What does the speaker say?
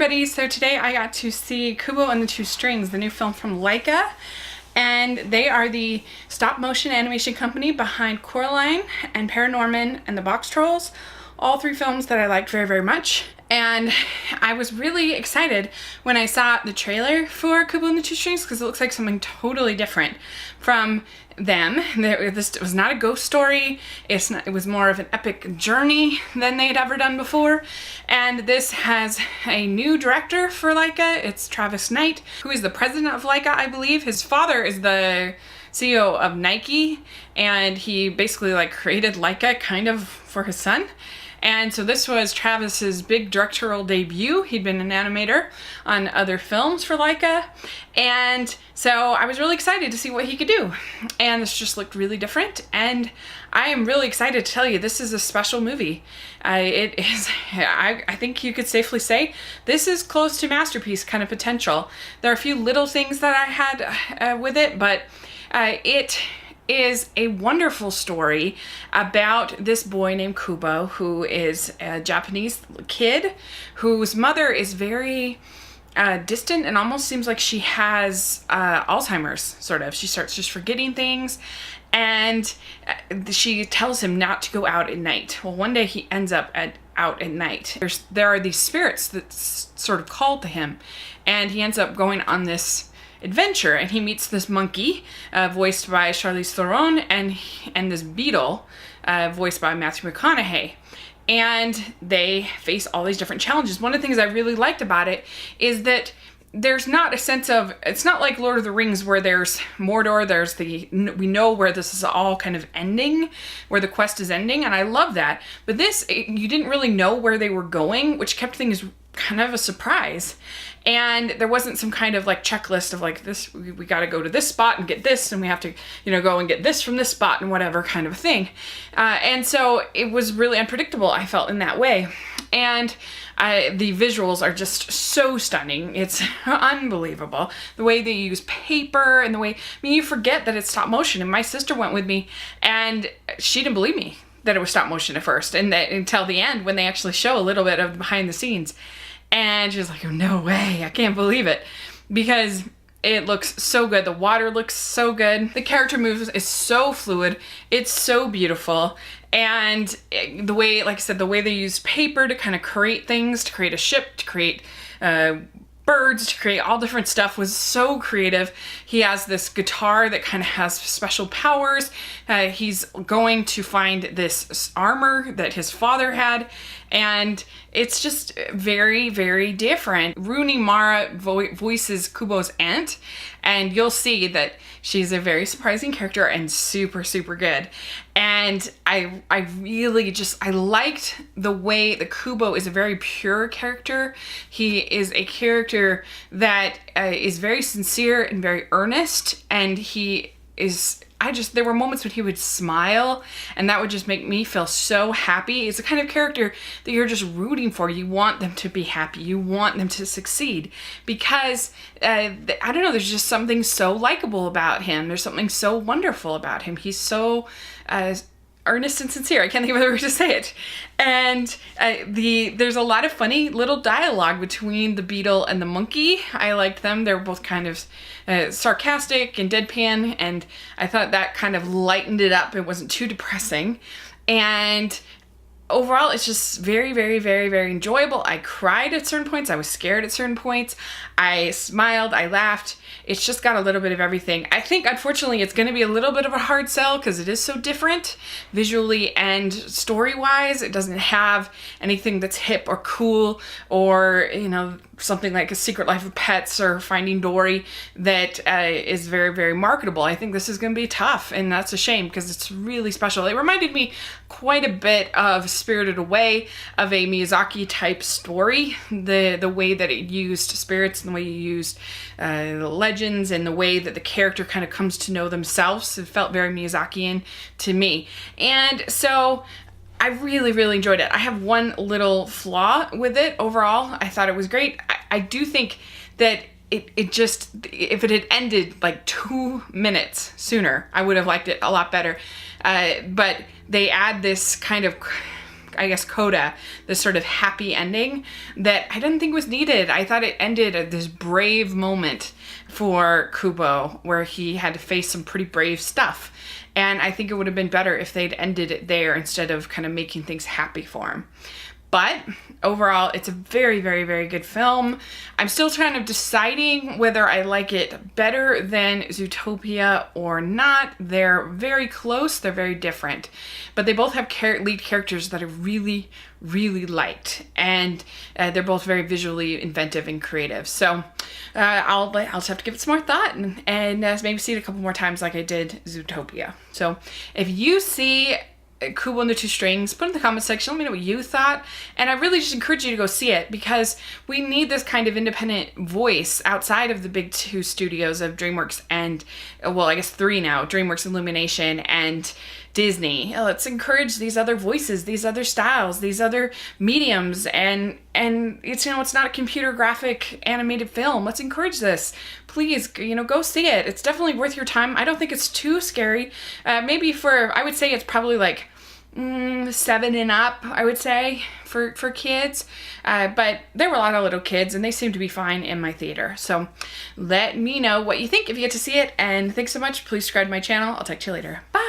everybody. So today I got to see Kubo and the Two Strings, the new film from Laika. And they are the stop motion animation company behind Coraline and Paranorman and the Box Trolls. All three films that I liked very, very much. And I was really excited when I saw the trailer for Kubo and the Two Strings because it looks like something totally different from them. This was not a ghost story. It was more of an epic journey than they had ever done before. And this has a new director for Laika. It's Travis Knight, who is the president of Laika, I believe. His father is the CEO of Nike, and he basically created Laika kind of for his son. And so this was Travis's big directorial debut. He'd been an animator on other films for Laika. And so I was really excited to see what he could do. And this just looked really different. And I am really excited to tell you this is a special movie. It is, I think you could safely say, this is close to masterpiece kind of potential. There are a few little things that I had with it, but it is a wonderful story about this boy named Kubo, who is a Japanese kid whose mother is very distant and almost seems like she has Alzheimer's, sort of. She starts just forgetting things, and she tells him not to go out at night. Well, one day he ends up out at night. There are these spirits that sort of call to him, and he ends up going on this adventure, and he meets this monkey voiced by Charlize Theron and this beetle voiced by Matthew McConaughey, and they face all these different challenges. One of the things I really liked about it is that there's not a sense of, it's not like Lord of the Rings where there's Mordor, we know where this is all kind of ending, where the quest is ending, and I love that. But this, you didn't really know where they were going, which kept things kind of a surprise. And there wasn't some kind of checklist of this, we got to go to this spot and get this, and we have to, go and get this from this spot and whatever kind of a thing. And so it was really unpredictable, I felt, in that way. And the visuals are just so stunning. It's unbelievable. The way they use paper and the way, you forget that it's stop motion. And my sister went with me and she didn't believe me that it was stop motion at first, and that until the end when they actually show a little bit of behind the scenes. And she was like, oh, no way, I can't believe it. Because it looks so good. The water looks so good. The character moves is so fluid. It's so beautiful. And the way, like I said, the way they use paper to kind of create things, to create a ship, to create birds, to create all different stuff was so creative. He has this guitar that kind of has special powers. He's going to find this armor that his father had, and it's just very, very different. Rooney Mara voices Kubo's aunt, and you'll see that she's a very surprising character and super, super good. And I really I liked the way that Kubo is a very pure character. He is a character that is very sincere and very earnest, and he is, there were moments when he would smile, and that would just make me feel so happy. It's the kind of character that you're just rooting for. You want them to be happy. You want them to succeed because, I don't know, there's just something so likable about him. There's something so wonderful about him. He's so earnest and sincere. I can't think of other way to say it. And there's a lot of funny little dialogue between the beetle and the monkey. I liked them. They were both kind of sarcastic and deadpan, and I thought that kind of lightened it up. It wasn't too depressing. And overall, it's just very, very, very, very enjoyable. I cried at certain points. I was scared at certain points. I smiled. I laughed. It's just got a little bit of everything. I think, unfortunately, it's going to be a little bit of a hard sell because it is so different visually and story-wise. It doesn't have anything that's hip or cool or, something like A Secret Life of Pets or Finding Dory that is very, very marketable. I think this is going to be tough, and that's a shame because it's really special. It reminded me quite a bit of Spirited Away, of a Miyazaki type story. The way that it used spirits and the way you used legends and the way that the character kind of comes to know themselves. It felt very Miyazakian to me. And so I really, really enjoyed it. I have one little flaw with it overall. I thought it was great. I do think that it just, if it had ended 2 minutes sooner, I would have liked it a lot better. But they add this kind of I guess, coda, this sort of happy ending that I didn't think was needed. I thought it ended at this brave moment for Kubo where he had to face some pretty brave stuff. And I think it would have been better if they'd ended it there instead of kind of making things happy for him. But overall, it's a very, very, very good film. I'm still kind of deciding whether I like it better than Zootopia or not. They're very close. They're very different. But they both have lead characters that I really, really liked. And they're both very visually inventive and creative. So I'll just have to give it some more thought and maybe see it a couple more times like I did Zootopia. So if you see Kubo and the Two Strings, put in the comment section, let me know what you thought. And I really just encourage you to go see it because we need this kind of independent voice outside of the big two studios of DreamWorks and, well, I guess three now, DreamWorks, Illumination, and Disney. Let's encourage these other voices, these other styles, these other mediums, and it's, you know, it's not a computer graphic animated film. Let's encourage this. Please, you know, go see it. It's definitely worth your time. I don't think it's too scary. Maybe I would say it's probably like 7 and up, I would say, for kids. But there were a lot of little kids and they seemed to be fine in my theater. So let me know what you think if you get to see it. And thanks so much. Please subscribe to my channel. I'll talk to you later. Bye.